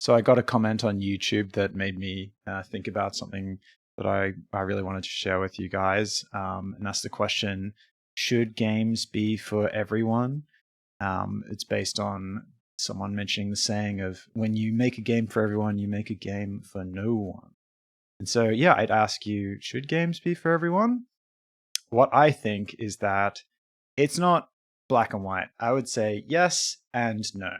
So I got a comment on YouTube that made me think about something that I really wanted to share with you guys. And that's the question, should games be for everyone? It's based on someone mentioning the saying of, when you make a game for everyone, you make a game for no one. And so, yeah, I'd ask you, should games be for everyone? What I think is that it's not black and white. I would say yes and no.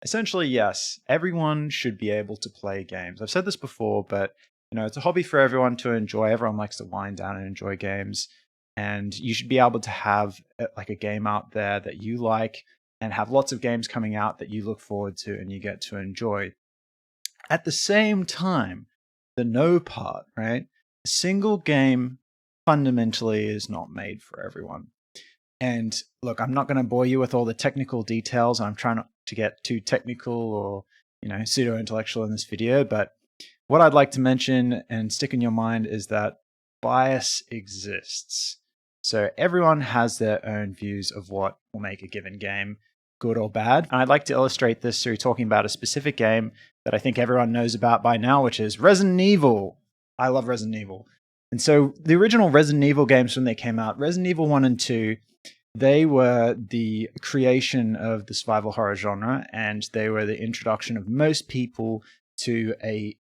Essentially, yes, everyone should be able to play games. I've said this before, but it's a hobby for everyone to enjoy. Everyone likes to wind down and enjoy games. And you should be able to have like a game out there that you like and have lots of games coming out that you look forward to and you get to enjoy. At the same time, the no part, right? A single game fundamentally is not made for everyone. And look, I'm not going to bore you with all the technical details. I'm trying not to get too technical or, pseudo-intellectual in this video. But what I'd like to mention and stick in your mind is that bias exists. So everyone has their own views of what will make a given game good or bad. And I'd like to illustrate this through talking about a specific game that I think everyone knows about by now, which is Resident Evil. I love Resident Evil. And so the original Resident Evil games, when they came out, Resident Evil 1 and 2, they were the creation of the survival horror genre, and they were the introduction of most people to a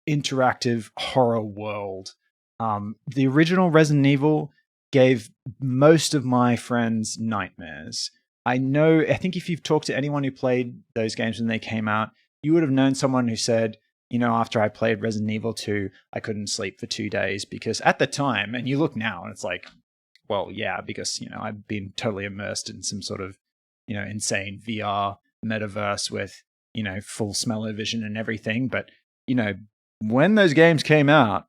interactive horror world. The original Resident Evil gave most of my friends nightmares. I think if you've talked to anyone who played those games when they came out, you would have known someone who said, after I played Resident Evil 2, I couldn't sleep for 2 days because at the time, and you look now and it's like, well, yeah, because, I've been totally immersed in some sort of, insane VR metaverse with, full smell-o-vision and everything. But, when those games came out,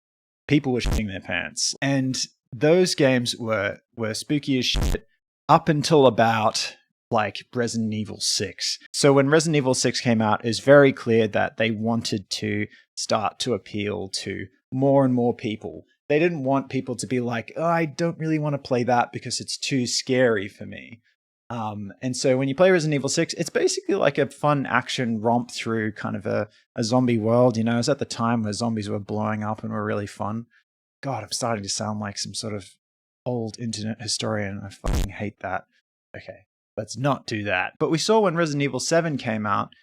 people were shitting their pants. And those games were spooky as shit up until about like Resident Evil 6. So when Resident Evil 6 came out, it was very clear that they wanted to start to appeal to more and more people. They didn't want people to be like, oh, I don't really want to play that because it's too scary for me. And so when you play Resident Evil 6, it's basically like a fun action romp through kind of a zombie world. It was at the time where zombies were blowing up and were really fun. God, I'm starting to sound like some sort of old internet historian. I fucking hate that. Okay, let's not do that. But we saw when Resident Evil 7 came out,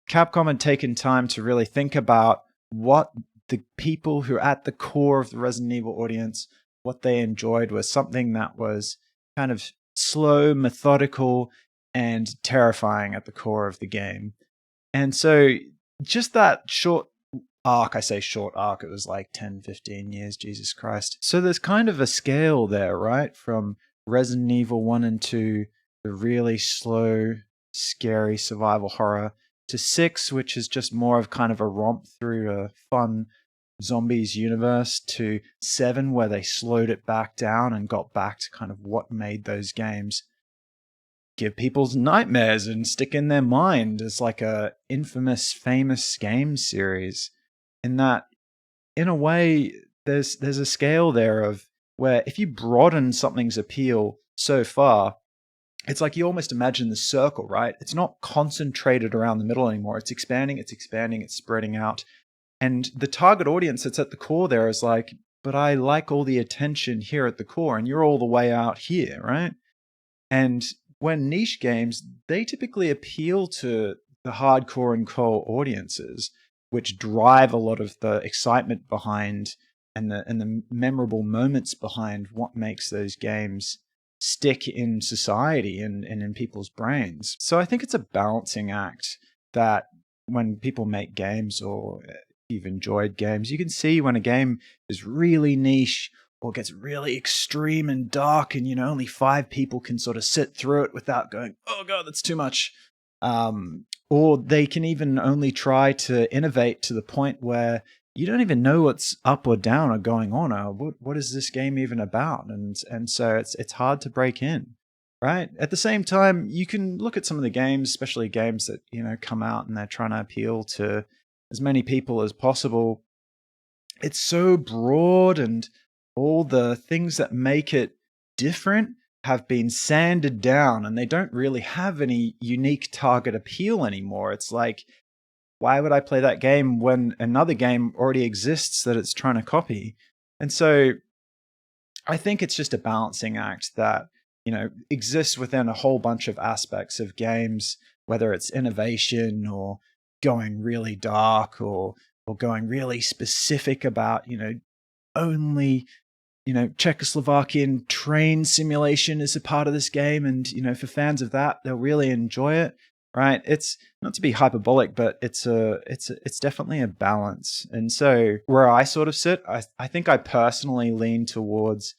Capcom had taken time to really think about what the people who are at the core of the Resident Evil audience, what they enjoyed was something that was kind of slow, methodical, and terrifying at the core of the game. And so just that short arc, I say short arc, it was like 10, 15 years, Jesus Christ. So there's kind of a scale there, right? From Resident Evil 1 and 2, the really slow, scary survival horror, to 6, which is just more of kind of a romp through a fun zombies universe, to 7, where they slowed it back down and got back to kind of what made those games give people's nightmares and stick in their mind as like a infamous, famous game series. In that, in a way, there's a scale there of where if you broaden something's appeal so far, it's like you almost imagine the circle, right? It's not concentrated around the middle anymore. It's expanding, it's spreading out. And the target audience that's at the core there is like, but I like all the attention here at the core, and you're all the way out here, right? And when niche games, they typically appeal to the hardcore and core audiences, which drive a lot of the excitement behind and the memorable moments behind what makes those games stick in society and in people's brains. So I think it's a balancing act that when people make games, or you've enjoyed games, you can see when a game is really niche or gets really extreme and dark and, only 5 people can sort of sit through it without going, oh God, that's too much. Or they can even only try to innovate to the point where you don't even know what's up or down or going on, or what is this game even about? And so it's hard to break in, right? At the same time, you can look at some of the games, especially games that, come out and they're trying to appeal to as many people as possible. It's so broad, and all the things that make it different have been sanded down, and they don't really have any unique target appeal anymore. It's like, why would I play that game when another game already exists that it's trying to copy? And so I think it's just a balancing act that, exists within a whole bunch of aspects of games, whether it's innovation or going really dark or going really specific about, only Czechoslovakian train simulation is a part of this game. And, for fans of that, they'll really enjoy it, right? It's not to be hyperbolic, but it's definitely a balance. And so where I sort of sit, I think I personally lean towards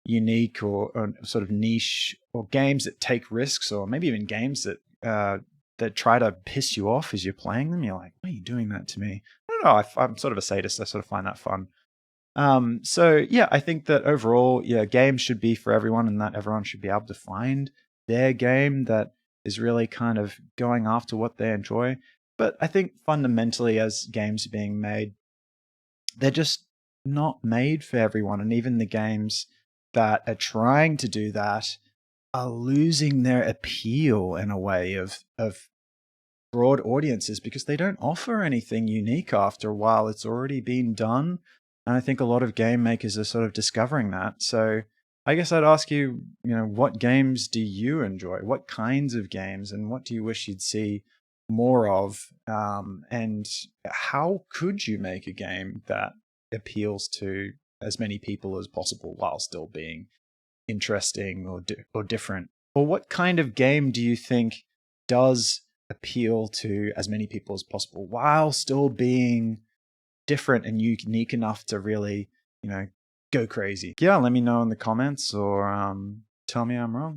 unique or sort of niche or games that take risks, or maybe even games that try to piss you off as you're playing them. You're like, why are you doing that to me? I don't know. I'm sort of a sadist. I sort of find that fun. So yeah, I think that overall, yeah, games should be for everyone, and that everyone should be able to find their game that is really kind of going after what they enjoy. But I think fundamentally, as games are being made, they're just not made for everyone. And even the games that are trying to do that are losing their appeal in a way of broad audiences, because they don't offer anything unique after a while. It's already been done. And I think a lot of game makers are sort of discovering that. So I guess I'd ask you, what games do you enjoy? What kinds of games, and what do you wish you'd see more of? And how could you make a game that appeals to as many people as possible while still being interesting or different? Or what kind of game do you think does appeal to as many people as possible while still being different and unique enough to really, go crazy? Yeah, let me know in the comments, or tell me I'm wrong.